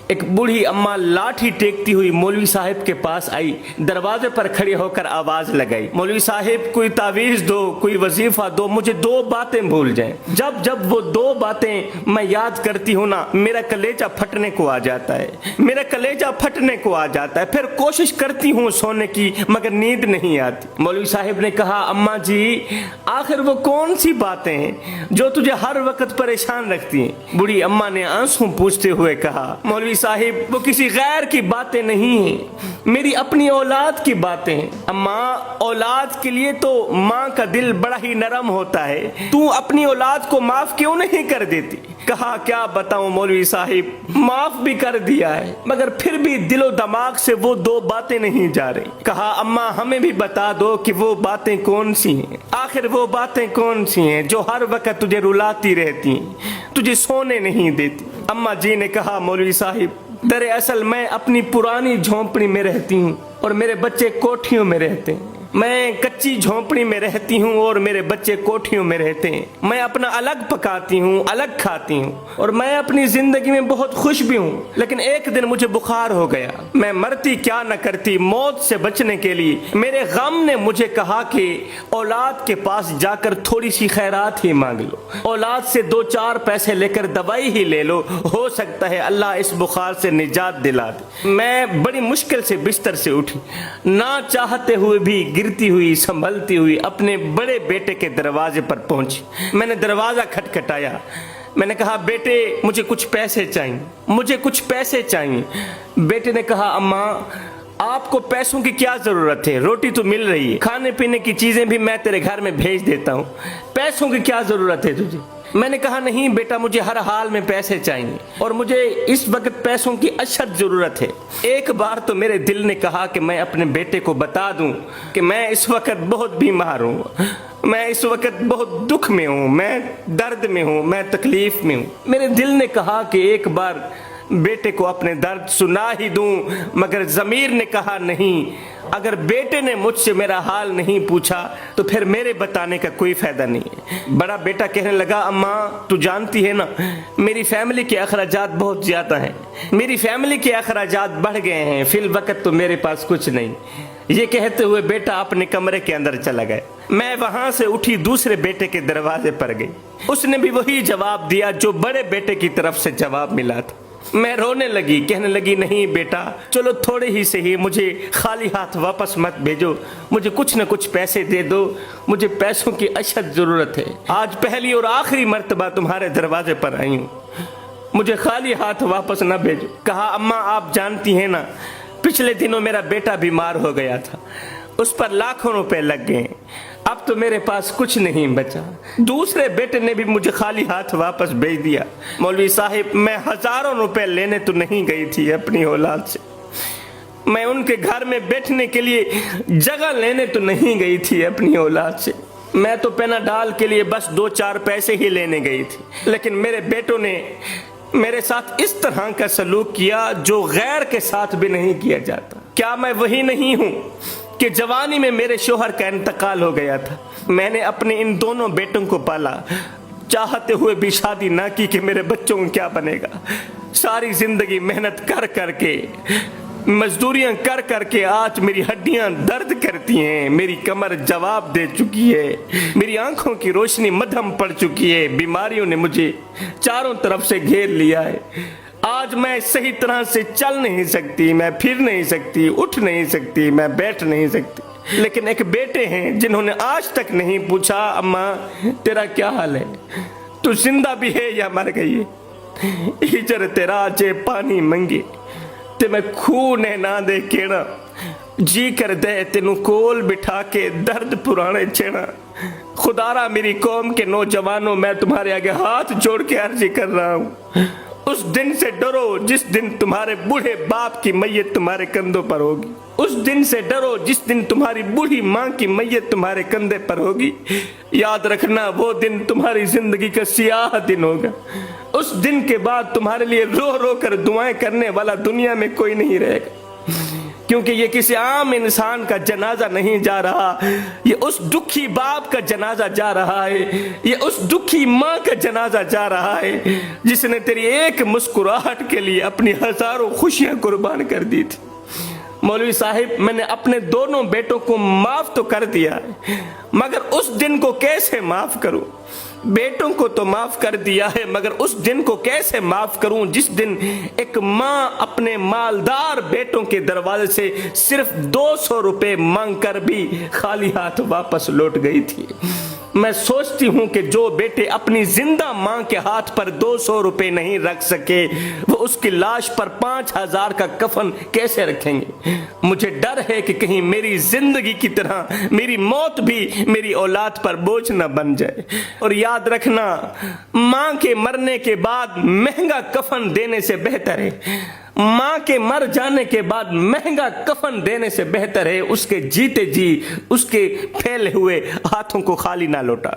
ایک बूढ़ी अम्मा लाठी टेकती हुई मौलवी साहब के पास आई, दरवाजे पर खड़े होकर आवाज लगाई, मौलवी साहब कोई तावीज दो, कोई वजीफा दो, मुझे दो बातें भूल जाएं। जब जब वो दो बातें मैं याद करती हूँ ना, मेरा कलेजा फटने को आ जाता है, मेरा कलेजा फटने को आ जाता है। फिर कोशिश करती हूँ सोने की, मगर नींद नहीं आती। मौलवी साहब ने कहा, अम्मा जी आखिर वो कौन सी बातें हैं जो तुझे हर वक्त परेशान रखती हैं? बूढ़ी अम्मा ने आंसू पूछते हुए कहा, मौलवी साहिब वो किसी गैर की बातें नहीं हैं, मेरी अपनी औलाद की बातें हैं। अम्मा औलाद के लिए तो माँ का दिल बड़ा ही नरम होता है, तू अपनी औलाद को माफ क्यों नहीं कर देती? कहा, क्या बताऊं मौलवी साहिब, माफ भी कर दिया है मगर फिर भी दिलो दिमाग से वो दो बातें नहीं जा रही। कहा, अम्मा हमें भी बता दो कि वो बातें कौन सी हैं, आखिर वो बातें कौन सी हैं जो हर वक्त तुझे रुलाती रहती हैं, तुझे सोने नहीं देती। अम्मा जी ने कहा, मौलवी साहिब दरअसल मैं अपनी पुरानी झोंपड़ी में रहती हूँ और मेरे बच्चे कोठियों में रहते हैं। मैं कच्ची झोंपड़ी में रहती हूँ और मेरे बच्चे कोठियों में रहते हैं। मैं अपना अलग पकाती हूँ, अलग खाती हूँ और मैं अपनी जिंदगी में बहुत खुश भी हूँ, लेकिन एक दिन मुझे बुखार हो गया। मैं मरती क्या न करती मौत से बचने के लिए। मेरे गम ने मुझे कहा कि औलाद के पास जाकर थोड़ी सी खैरात ही मांग लो, औलाद से 2-4 पैसे लेकर दवाई ही ले लो, हो सकता है अल्लाह इस बुखार से निजात दिला दे। मैं बड़ी मुश्किल से बिस्तर से उठी, ना चाहते हुए भी गिरती हुई संभलती हुई अपने बड़े बेटे के दरवाजे पर पहुंची। मैंने दरवाजा खटखटाया, मैंने कहा, बेटे मुझे कुछ पैसे चाहिए, मुझे कुछ पैसे चाहिए। बेटे ने कहा, अम्मा आपको पैसों की क्या जरूरत है, रोटी तो मिल रही है, खाने पीने की चीजें भी मैं तेरे घर में भेज देता हूँ, पैसों की क्या जरूरत है तुझे? मैंने कहा, नहीं बेटा मुझे हर हाल में पैसे चाहिए और मुझे इस वक्त पैसों की अशद जरूरत है। एक बार तो मेरे दिल ने कहा कि मैं अपने बेटे को बता दूं कि मैं इस वक्त बहुत बीमार हूँ, मैं इस वक्त बहुत दुख में हूँ, मैं दर्द में हूँ, मैं तकलीफ में हूँ। मेरे दिल ने कहा कि एक बार बेटे को अपने दर्द सुना ही दूं, मगर ज़मीर ने कहा नहीं, अगर बेटे ने मुझसे मेरा हाल नहीं पूछा तो फिर मेरे बताने का कोई फायदा नहीं है। बड़ा बेटा कहने लगा, अम्मा तू जानती है ना मेरी फैमिली के अखराजात बहुत ज्यादा हैं, मेरी फैमिली के अखराजात बढ़ गए हैं, फिल वक्त तो मेरे पास कुछ नहीं। ये कहते हुए बेटा अपने कमरे के अंदर चला गया। मैं वहां से उठी दूसरे बेटे के दरवाजे पर गई, उसने भी वही जवाब दिया जो बड़े बेटे की तरफ से जवाब मिला था। मैं रोने लगी, कहने लगी, नहीं बेटा चलो थोड़े ही सही, मुझे खाली हाथ वापस मत भेजो, मुझे कुछ न कुछ पैसे दे दो, मुझे पैसों की अशद जरूरत है। आज पहली और आखिरी मर्तबा तुम्हारे दरवाजे पर आई हूँ, मुझे खाली हाथ वापस न भेजो। कहा, अम्मा आप जानती हैं ना पिछले दिनों मेरा बेटा बीमार हो गया था, उस पर लाखों रुपए लग गए, अब तो मेरे पास कुछ नहीं बचा। दूसरे बेटे ने भी मुझे खाली हाथ वापस भेज दिया। मौलवी साहिब मैं हजारों रुपए लेने तो नहीं गई थी अपनी औलाद से, मैं उनके घर में बैठने के लिए जगह लेने तो नहीं गई थी अपनी औलाद से, मैं तो पेनाडाल के लिए बस 2-4 पैसे ही लेने गई थी। लेकिन मेरे बेटों ने मेरे साथ इस तरह का सलूक किया जो गैर के साथ भी नहीं किया जाता। क्या मैं वही नहीं हूँ कि जवानी में मेरे शोहर का इंतकाल हो गया था, मैंने अपने इन दोनों बेटों को पाला, चाहते हुए भी शादी ना की कि मेरे बच्चों को क्या बनेगा। सारी जिंदगी मेहनत कर करके, मजदूरियां कर करके आज मेरी हड्डियां दर्द करती हैं, मेरी कमर जवाब दे चुकी है, मेरी आंखों की रोशनी मध्यम पड़ चुकी है, बीमारियों ने मुझे चारों तरफ से घेर लिया है। आज मैं सही तरह से चल नहीं सकती, मैं फिर नहीं सकती, उठ नहीं सकती, मैं बैठ नहीं सकती। लेकिन एक बेटे हैं जिन्होंने आज तक नहीं पूछा, अम्मा तेरा क्या हाल है, तू जिंदा भी है या मर गई है। हिजर तेरा जे पानी मंगे ते मैं खून ना दे केड़ा, जी कर दे तेनू कोल बिठा के दर्द पुराने छेड़ा। खुदारा मेरी कौम के नौजवानों, मैं तुम्हारे आगे हाथ जोड़ के अर्जी कर रहा हूँ, उस दिन से डरो जिस दिन तुम्हारे बूढ़े बाप की मैयत तुम्हारे कंधों पर होगी, उस दिन से डरो जिस दिन तुम्हारी बूढ़ी माँ की मैयत तुम्हारे कंधे पर होगी। याद रखना वो दिन तुम्हारी जिंदगी का सियाह दिन होगा, उस दिन के बाद तुम्हारे लिए रो रो कर दुआएं करने वाला दुनिया में कोई नहीं रहेगा। کیونکہ یہ کسی عام انسان کا جنازہ نہیں جا رہا، یہ اس دکھی باپ کا جنازہ جا رہا ہے، یہ اس دکھی ماں کا جنازہ جا رہا ہے جس نے تیری ایک مسکراہٹ کے لیے اپنی ہزاروں خوشیاں قربان کر دی تھی۔ مولوی صاحب، میں نے اپنے دونوں بیٹوں کو معاف تو کر دیا ہے، مگر اس دن کو کیسے معاف کروں؟ بیٹوں کو تو معاف کر دیا ہے، مگر اس دن کو کیسے معاف کروں جس دن ایک ماں اپنے مالدار بیٹوں کے دروازے سے صرف 200 روپے مانگ کر بھی خالی ہاتھ واپس لوٹ گئی تھی۔ میں سوچتی ہوں کہ جو بیٹے اپنی زندہ ماں کے ہاتھ پر 200 روپے نہیں رکھ سکے، وہ اس کی لاش پر 5000 کا کفن کیسے رکھیں گے؟ مجھے ڈر ہے کہ کہیں میری زندگی کی طرح میری موت بھی میری اولاد پر بوجھ نہ بن جائے۔ اور یاد رکھنا، ماں کے مرنے کے بعد مہنگا کفن دینے سے بہتر ہے، ماں کے مر جانے کے بعد مہنگا کفن دینے سے بہتر ہے اس کے جیتے جی اس کے پھیلے ہوئے ہاتھوں کو خالی نہ لوٹا۔